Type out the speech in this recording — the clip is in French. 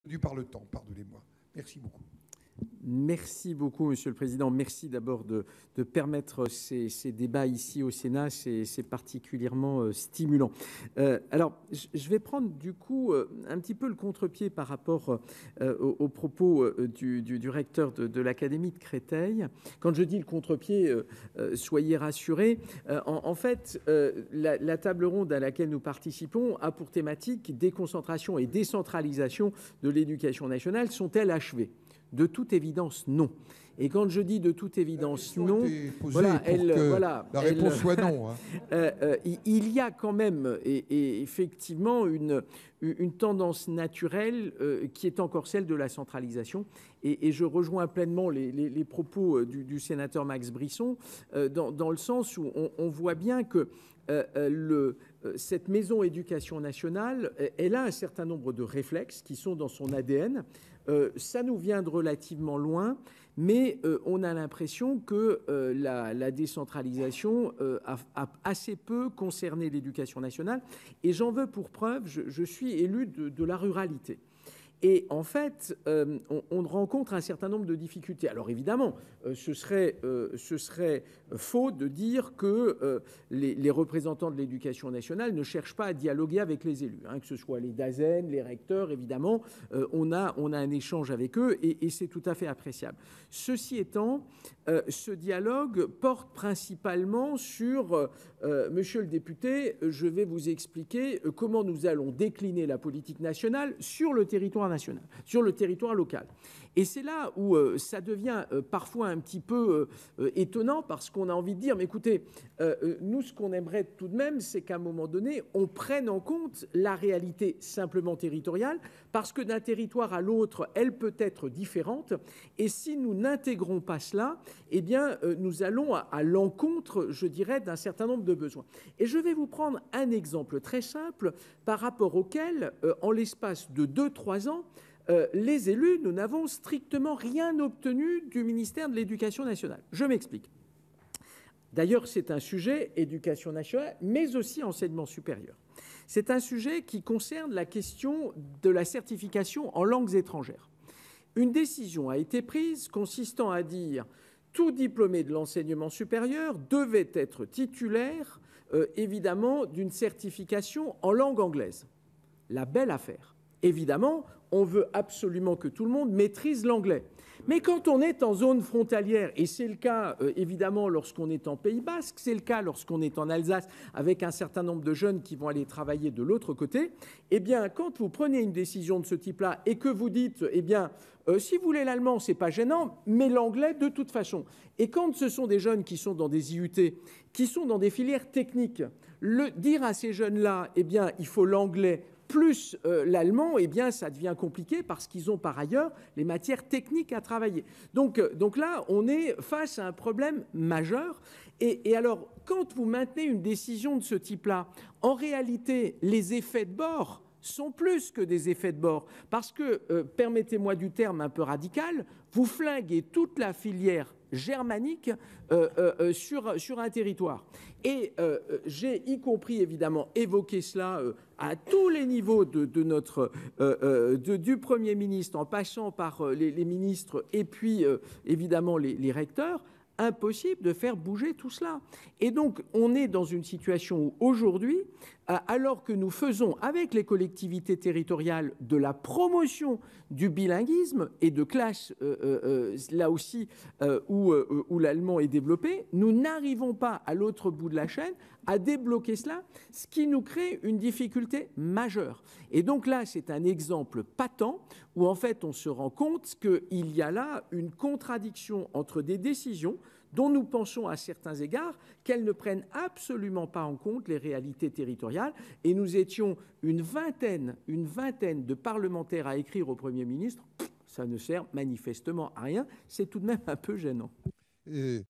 dû par le temps, pardonnez-moi. Merci beaucoup. Merci beaucoup, Monsieur le Président. Merci d'abord de permettre ces débats ici au Sénat. C'est particulièrement stimulant. Alors, je vais prendre du coup un petit peu le contre-pied par rapport aux propos du recteur de l'Académie de Créteil. Quand je dis le contre-pied, soyez rassurés. En fait, la table ronde à laquelle nous participons a pour thématique déconcentration et décentralisation de l'éducation nationale. Sont-elles achevées ? De toute évidence, non. Et quand je dis de toute évidence non, voilà, la réponse soit non. Il y a quand même et effectivement une tendance naturelle qui est encore celle de la centralisation. Et je rejoins pleinement les propos du sénateur Max Brisson dans le sens où on voit bien que cette maison éducation nationale, elle a un certain nombre de réflexes qui sont dans son ADN. Ça nous vient de relativement loin, mais on a l'impression que la décentralisation a assez peu concerné l'éducation nationale. Et j'en veux pour preuve, je suis élu de la ruralité. Et en fait, on rencontre un certain nombre de difficultés. Alors évidemment, ce serait faux de dire que les représentants de l'éducation nationale ne cherchent pas à dialoguer avec les élus, hein, que ce soit les DAZEN, les recteurs, évidemment, on a un échange avec eux et c'est tout à fait appréciable. Ceci étant, ce dialogue porte principalement sur, monsieur le député, je vais vous expliquer comment nous allons décliner la politique nationale sur le territoire national, sur le territoire local. Et c'est là où ça devient parfois un petit peu étonnant parce qu'on a envie de dire, mais écoutez, nous, ce qu'on aimerait tout de même, c'est qu'à un moment donné, on prenne en compte la réalité simplement territoriale parce que d'un territoire à l'autre, elle peut être différente. Et si nous n'intégrons pas cela, eh bien, nous allons à l'encontre, je dirais, d'un certain nombre de besoins. Et je vais vous prendre un exemple très simple par rapport auquel, en l'espace de 2-3 ans, les élus, nous n'avons strictement rien obtenu du ministère de l'Éducation nationale. Je m'explique. D'ailleurs, c'est un sujet éducation nationale, mais aussi enseignement supérieur. C'est un sujet qui concerne la question de la certification en langues étrangères. Une décision a été prise consistant à dire tout diplômé de l'enseignement supérieur devait être titulaire, évidemment, d'une certification en langue anglaise. La belle affaire. Évidemment, on veut absolument que tout le monde maîtrise l'anglais. Mais quand on est en zone frontalière, et c'est le cas évidemment lorsqu'on est en Pays Basque, c'est le cas lorsqu'on est en Alsace, avec un certain nombre de jeunes qui vont aller travailler de l'autre côté, eh bien, quand vous prenez une décision de ce type-là et que vous dites, eh bien, si vous voulez l'allemand, c'est pas gênant, mais l'anglais de toute façon. Et quand ce sont des jeunes qui sont dans des IUT, qui sont dans des filières techniques, dire à ces jeunes-là, eh bien, il faut l'anglais plus l'allemand, eh bien, ça devient compliqué parce qu'ils ont par ailleurs les matières techniques à travailler. Donc là, on est face à un problème majeur. Et alors, quand vous maintenez une décision de ce type-là, en réalité, les effets de bord sont plus que des effets de bord. Parce que, permettez-moi du terme un peu radical, vous flinguez toute la filière germanique sur un territoire. Et j'ai y compris évidemment évoqué cela à tous les niveaux du Premier ministre, en passant par les ministres et puis évidemment les recteurs. Impossible de faire bouger tout cela. Et donc, on est dans une situation où aujourd'hui, alors que nous faisons avec les collectivités territoriales de la promotion du bilinguisme et de classes, là aussi, où l'allemand est développé, nous n'arrivons pas à l'autre bout de la chaîne à débloquer cela, ce qui nous crée une difficulté majeure. Et donc là, c'est un exemple patent où en fait on se rend compte qu'il y a là une contradiction entre des décisions dont nous pensons à certains égards qu'elles ne prennent absolument pas en compte les réalités territoriales. Et nous étions une vingtaine de parlementaires à écrire au Premier ministre. Ça ne sert manifestement à rien. C'est tout de même un peu gênant.